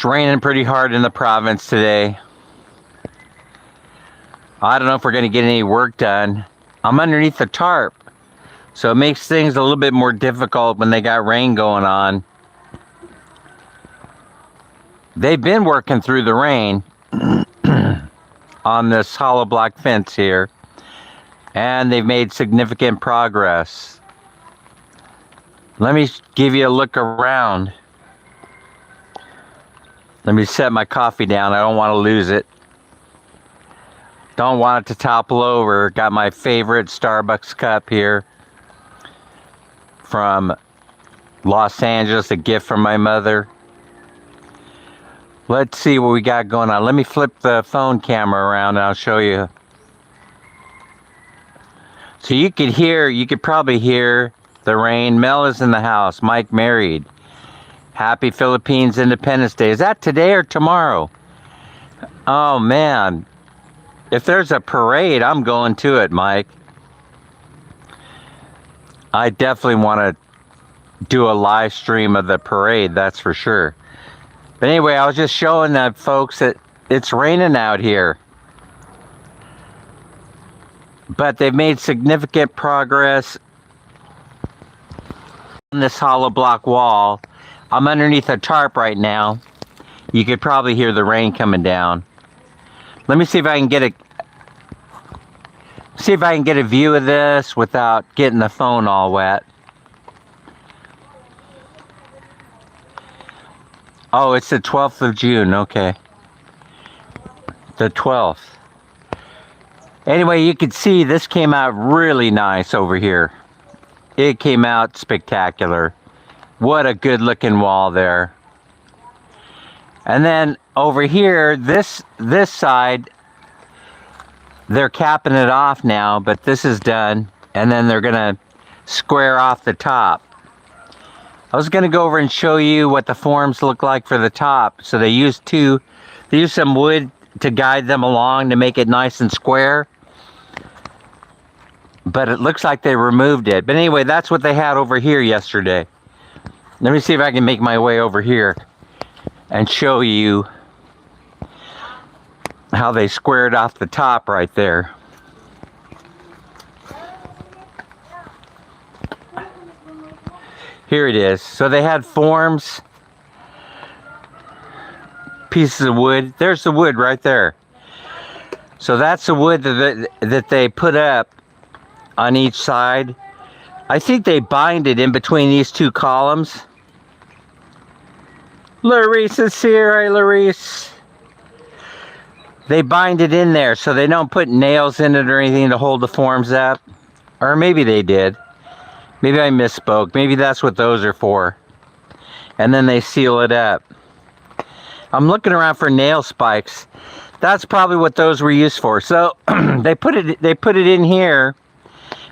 It's raining pretty hard in the province today. I don't know if we're going to get any work done. I'm underneath the tarp, so it makes things a little bit more difficult when they got rain going on. They've been working through the rain on this hollow block fence here, and they've made significant progress. Let me give you a look around. Let me set my coffee down. I don't want to lose it. Don't want it to topple over. Got my favorite Starbucks cup here from Los Angeles, a gift from my mother. Let's see what we got going on. Let me flip the phone camera around and I'll show you. So you could probably hear the rain. Mel is in the house. Mike married. Happy Philippines Independence Day. Is that today or tomorrow? Oh man. If there's a parade, I'm going to it, Mike. I definitely want to do a live stream of the parade, that's for sure. But anyway, I was just showing that folks that it's raining out here. But they've made significant progress on this hollow block wall. I'm underneath a tarp right now. You could probably hear the rain coming down. Let me see if I can get a view of this without getting the phone all wet. Oh, it's the 12th of June. Okay. The 12th. Anyway, you can see this came out really nice over here. It came out spectacular. What a good looking wall there. And then over here, this side, they're capping it off now, but this is done. And then they're gonna square off the top. I was gonna go over and show you what the forms look like for the top. So they used some wood to guide them along to make it nice and square. But it looks like they removed it. But anyway, that's what they had over here yesterday. Let me see if I can make my way over here and show you how they squared off the top right there. Here it is. So they had forms, pieces of wood. There's the wood right there. So that's the wood that they put up on each side. I think they bind it in between these two columns. Larice is here. Hey, Larice. They bind it in there so they don't put nails in it or anything to hold the forms up. Or maybe they did. Maybe I misspoke. Maybe that's what those are for. And then they seal it up. I'm looking around for nail spikes. That's probably what those were used for. So they put it in here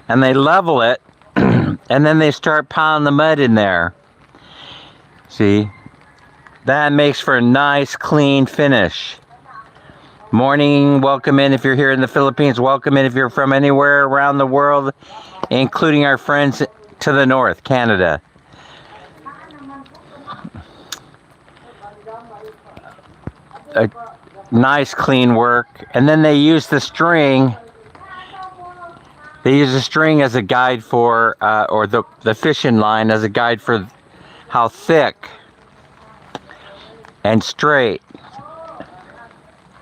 and they level it and then they start piling the mud in there. See? That makes for a nice clean finish. Morning, welcome in if you're here in the Philippines. Welcome in if you're from anywhere around the world, including our friends to the north, Canada. A nice clean work. And then they use the string. They use the string as a guide for, or the fishing line as a guide for how thick and straight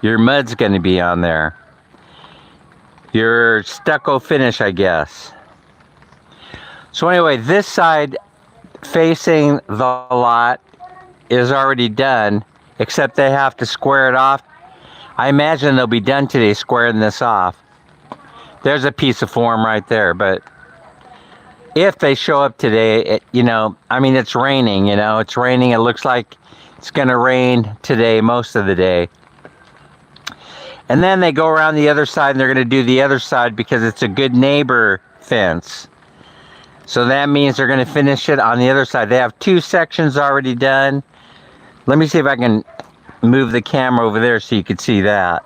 your mud's going to be on there. Your stucco finish, I guess. So anyway, this side facing the lot is already done, except they have to square it off. I imagine they'll be done today squaring this off. There's a piece of form right there, but if they show up today, I mean, it's raining, it's raining. It looks like it's going to rain today, most of the day. And then they go around the other side and they're going to do the other side because it's a good neighbor fence. So that means they're going to finish it on the other side. They have 2 sections already done. Let me see if I can move the camera over there so you can see that.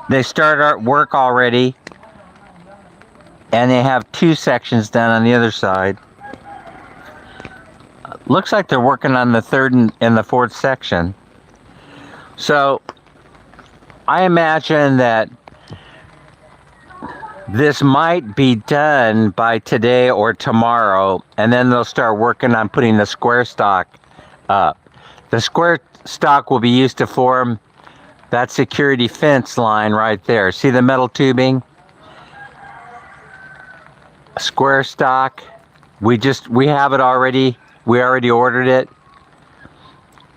They start work already. And they have 2 sections done on the other side. looks like they're working on the third and the fourth section. So I imagine that this might be done by today or tomorrow, and then they'll start working on putting the square stock up. The square stock will be used to form that security fence line right there. See the metal tubing? Square stock. We have it already. We already ordered it.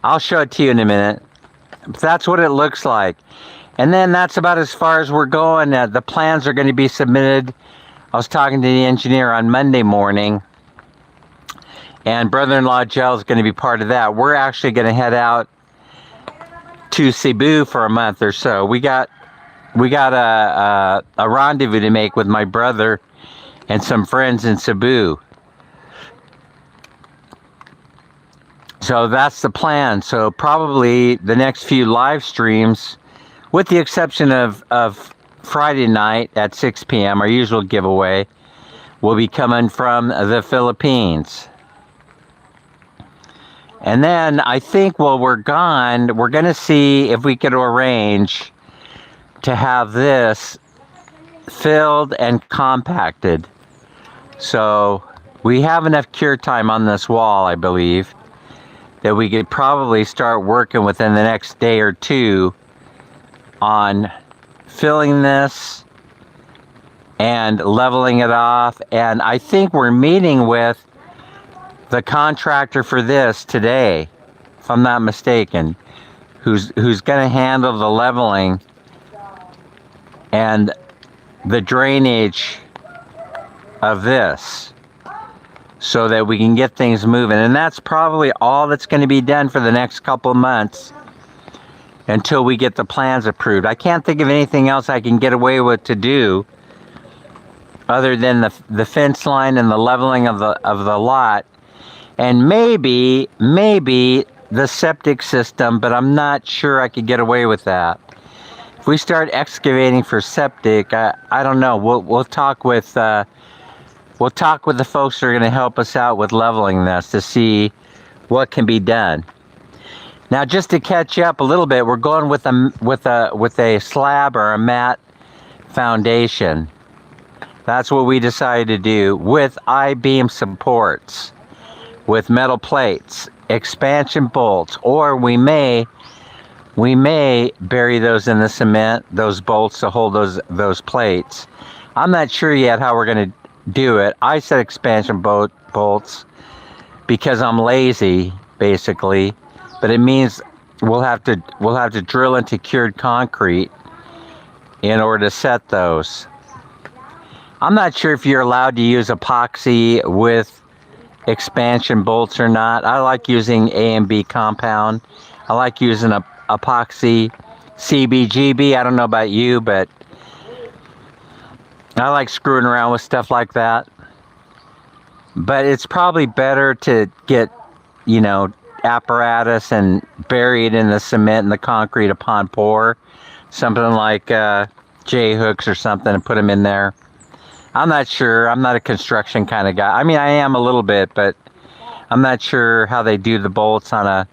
I'll show it to you in a minute. That's what it looks like. And then that's about as far as we're going. The plans are going to be submitted. I was talking to the engineer on Monday morning, and brother-in-law Joe is going to be part of that. We're actually going to head out to Cebu for a month or so. We got a rendezvous to make with my brother and some friends in Cebu. So that's the plan. So probably the next few live streams, with the exception of Friday night at 6 p.m., our usual giveaway, will be coming from the Philippines. And then I think while we're gone, we're going to see if we could arrange to have this filled and compacted. So we have enough cure time on this wall, I believe, that we could probably start working within the next day or two on filling this and leveling it off. And I think we're meeting with the contractor for this today, if I'm not mistaken, who's going to handle the leveling and the drainage of this, so that we can get things moving. And that's probably all that's going to be done for the next couple of months until we get the plans approved. I can't think of anything else I can get away with to do other than the fence line and the leveling of the lot, and maybe the septic system, but I'm not sure I could get away with that. If we start excavating for septic, I don't know. We'll talk with the folks that are going to help us out with leveling this to see what can be done. Now, just to catch you up a little bit, we're going with a slab or a mat foundation. That's what we decided to do with I-beam supports, with metal plates, expansion bolts, or we may bury those in the cement, those bolts to hold those plates. I'm not sure yet how we're going to do it. I said expansion bolts because I'm lazy, basically, but it means we'll have to drill into cured concrete in order to set those. I'm not sure if you're allowed to use epoxy with expansion bolts or not. I like using A and B compound. I like using a epoxy CBGB. I don't know about you, but I like screwing around with stuff like that. But it's probably better to get, apparatus and bury it in the cement and the concrete upon pour. Something like J-hooks or something, and put them in there. I'm not sure. I'm not a construction kind of guy. I mean, I am a little bit, but I'm not sure how they do the bolts on a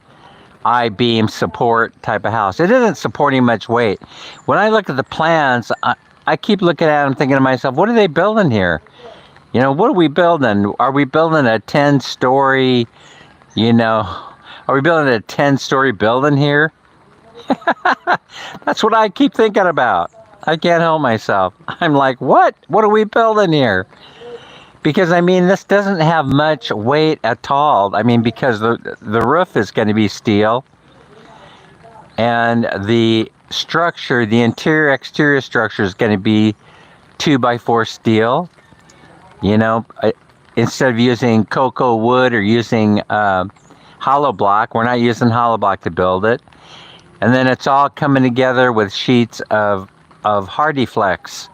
I-beam support type of house. It isn't supporting much weight. When I look at the plans, I keep looking at them thinking to myself, what are they building here? What are we building? Are we building a 10-story, are we building a 10-story building here? That's what I keep thinking about. I can't help myself. I'm like, what? What are we building here? Because, this doesn't have much weight at all. Because the roof is going to be steel. And the structure, the interior-exterior structure is going to be 2x4 steel. Instead of using cocoa wood or using hollow block, we're not using hollow block to build it. And then it's all coming together with sheets of HardieFlex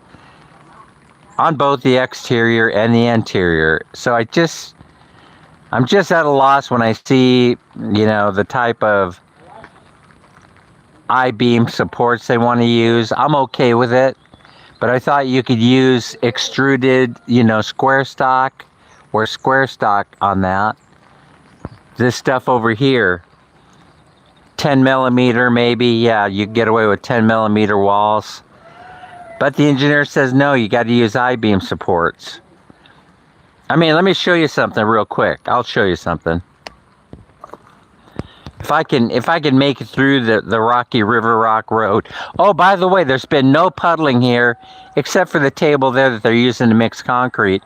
on both the exterior and the interior. So I'm just at a loss when I see, the type of I-beam supports they want to use. I'm okay with it, but I thought you could use extruded, square stock or square stock on that. this stuff over here. 10 millimeter maybe, yeah, you can get away with 10 millimeter walls. But the engineer says no, you got to use I-beam supports. I mean, let me show you something real quick. I'll show you something. If I can make it through the rocky River Rock Road. Oh, by the way, there's been no puddling here except for the table there that they're using to mix concrete.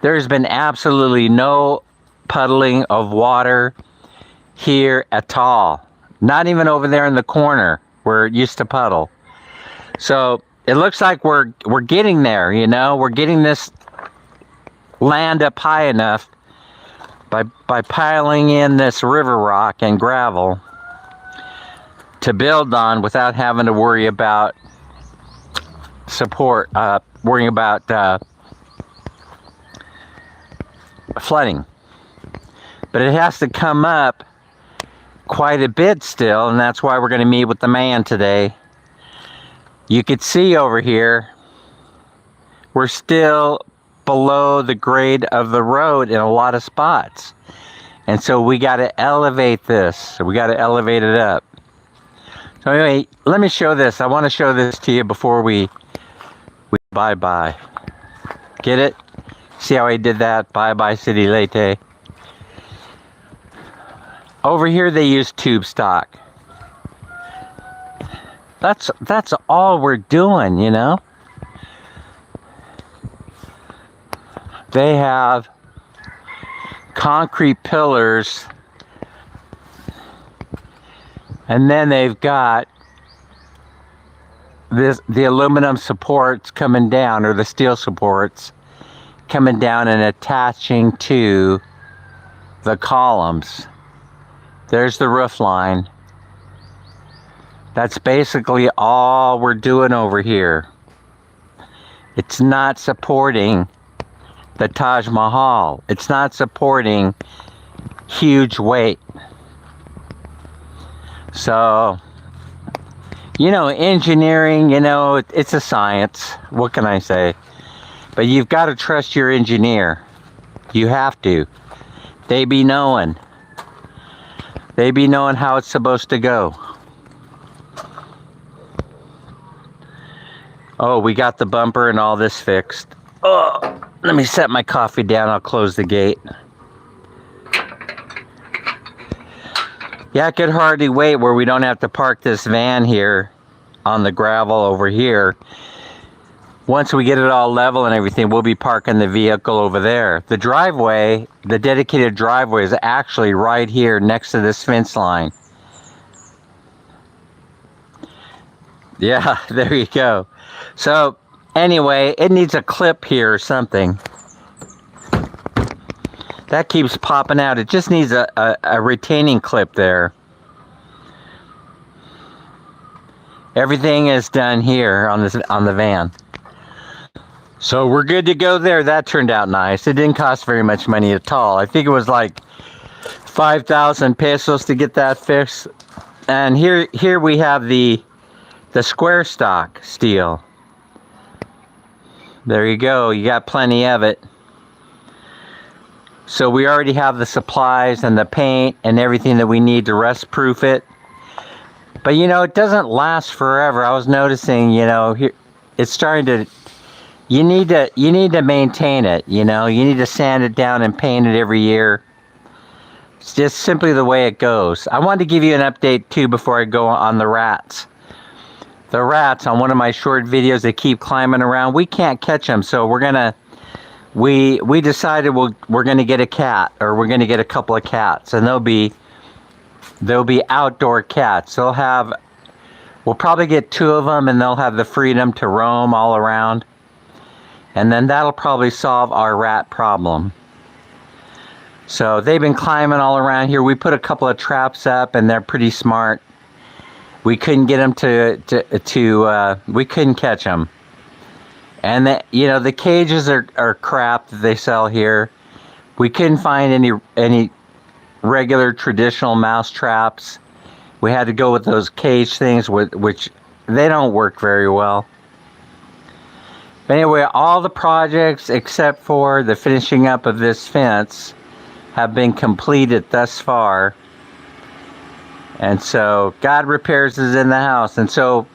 There's been absolutely no puddling of water here at all. Not even over there in the corner where it used to puddle. So it looks like we're getting there, you know. We're getting this land up high enough by piling in this river rock and gravel to build on without having to worry about worrying about flooding. But it has to come up quite a bit still, and that's why we're going to meet with the man today. You could see over here, we're still below the grade of the road in a lot of spots. And so we got to elevate this. We got to elevate it up. So anyway, let me show this. I want to show this to you before we bye-bye. Get it? See how I did that? Baybay City, Leyte. Over here they use tube stock. That's all we're doing, you know? They have concrete pillars, and then they've got the aluminum supports coming down, or the steel supports coming down and attaching to the columns. There's the roof line. That's basically all we're doing over here. It's not supporting the Taj Mahal. It's not supporting huge weight. So, you know, engineering, you know, it's a science. What can I say? But you've got to trust your engineer. You have to. They be knowing. They be knowing how it's supposed to go. Oh, we got the bumper and all this fixed. Oh, let me set my coffee down. I'll close the gate. Yeah, I could hardly wait where we don't have to park this van here on the gravel over here. Once we get it all level and everything, we'll be parking the vehicle over there. The driveway, the dedicated driveway, is actually right here next to this fence line. Yeah, there you go. So, anyway, it needs a clip here or something. That keeps popping out. It just needs a retaining clip there. Everything is done here on the van. So we're good to go there. That turned out nice. It didn't cost very much money at all. I think it was like 5,000 pesos to get that fixed. And here we have the square stock steel. There you go. You got plenty of it. So we already have the supplies and the paint and everything that we need to rust proof it. But you know, it doesn't last forever. I was noticing, you know, here it's starting to, you need to maintain it, you know. You need to sand it down and paint it every year. It's just simply the way it goes. I wanted to give you an update too before I go on the rats. The rats on one of my short videos, they keep climbing around. We can't catch them, so we're gonna, we decided we're gonna get a cat, or we're gonna get a couple of cats, and they'll be outdoor cats. We'll probably get 2 of them, and they'll have the freedom to roam all around. And then that'll probably solve our rat problem. So they've been climbing all around here. We put a couple of traps up, and they're pretty smart. We couldn't get them we couldn't catch them. And you know, the cages are crap that they sell here. We couldn't find any regular traditional mouse traps. We had to go with those cage things, which they don't work very well. But anyway, all the projects except for the finishing up of this fence have been completed thus far. And so God Repairs is in the house. And so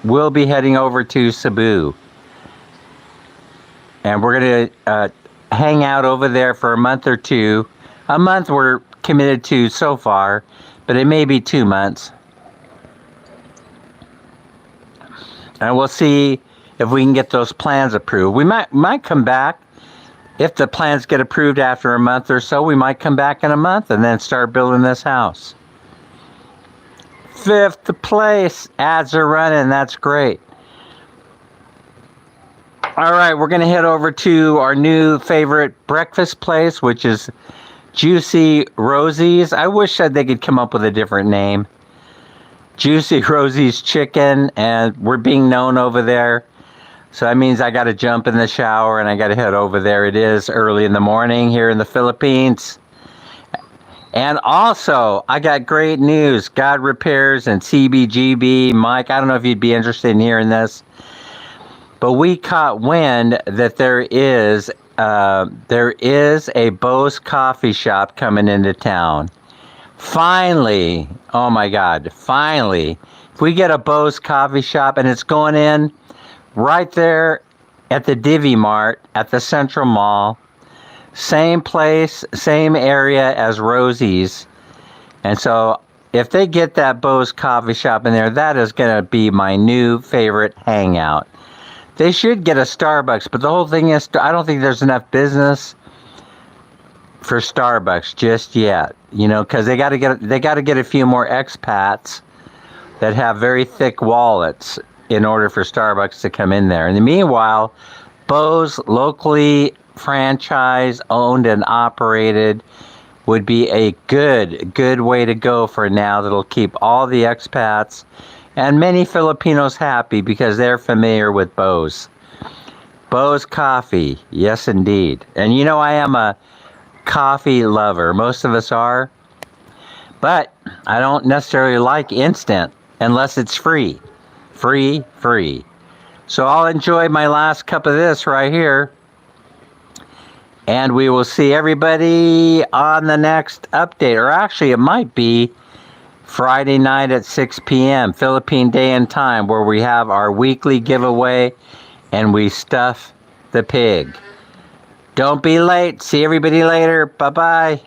we'll be heading over to Cebu. And we're going to hang out over there for a month or two. A month we're committed to so far, but it may be 2 months. And we'll see if we can get those plans approved. We might come back. If the plans get approved after a month or so, we might come back in a month and then start building this house. 5th place. Ads are running. That's great. All right, we're going to head over to our new favorite breakfast place, which is Juicy Rosie's. I wish that they could come up with a different name. Juicy Rosie's Chicken, and we're being known over there. So that means I got to jump in the shower and I got to head over there. It is early in the morning here in the Philippines. And also, I got great news. God Repairs and CBGB. Mike, I don't know if you'd be interested in hearing this, but we caught wind that there is a Bose coffee shop coming into town. Finally, oh my God, finally. If we get a Bose coffee shop, and it's going in right there at the Divvy Mart at the Central Mall. Same place, same area as Rosie's. And so if they get that Bose coffee shop in there, that is going to be my new favorite hangout. They should get a Starbucks, but the whole thing is, I don't think there's enough business for Starbucks just yet. You know, because they got to get a few more expats that have very thick wallets in order for Starbucks to come in there. And meanwhile, Bose, locally franchised, owned, and operated, would be a good way to go for now. That'll keep all the expats and many Filipinos happy because they're familiar with Bose. Bose coffee, yes indeed. And you know, I am a coffee lover. Most of us are. But I don't necessarily like instant unless it's free. Free. So I'll enjoy my last cup of this right here. And we will see everybody on the next update. Or actually, it might be Friday night at 6 p.m. Philippine Day and Time, where we have our weekly giveaway and we stuff the pig. Don't be late. See everybody later. Bye-bye.